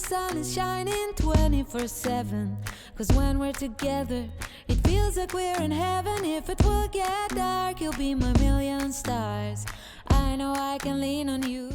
sun is shining 24/7. Cause when we're together, it feels like we're in heaven. If it will get dark, you'll be my million stars. I know I can lean on you.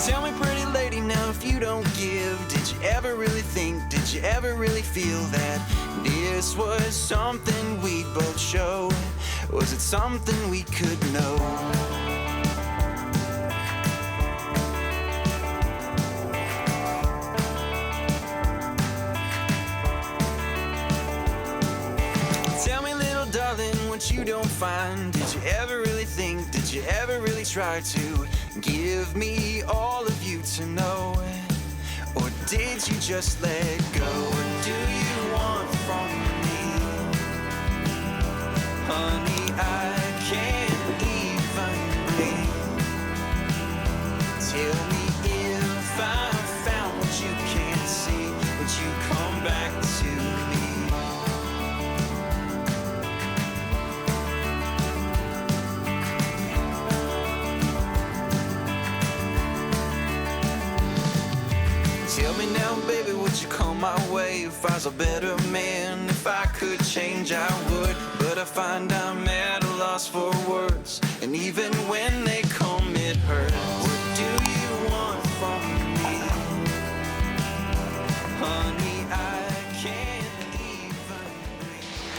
Tell me, pretty lady, now if you don't give, did you ever really think, did you ever really feel that this was something we'd both show? Was it something we could know? Tell me, little darling, what you don't find. Did you ever really think, did you ever really try to give me all of you to know? Or did you just let go? What do you want from me? Honey, I can't even breathe. Tell me if I found what you can't see, would you come back to me? Tell me me now, baby, would you come my way? If I was a better man, if I could change, I would. But I find I'm at a loss for words, and even when they come, it hurts. What do you want from me? Honey, I can't even breathe.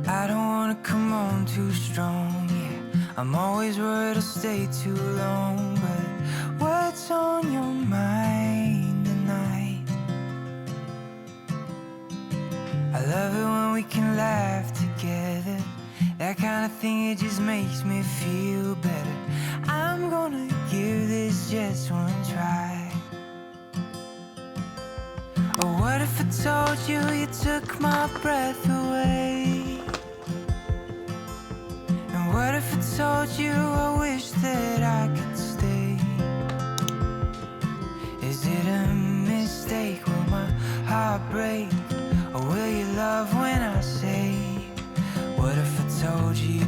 I don't wanna come on too strong, yeah. I'm always worried I'll stay too long, but what's on your mind tonight? I love it when we can laugh together. That kind of thing, it just makes me feel better. I'm gonna give this just one try. Or what if I told you you took my breath away? And what if I told you I wish that I could stay? Is it a mistake? Will my heart break? Or will you love when I say? What if I told you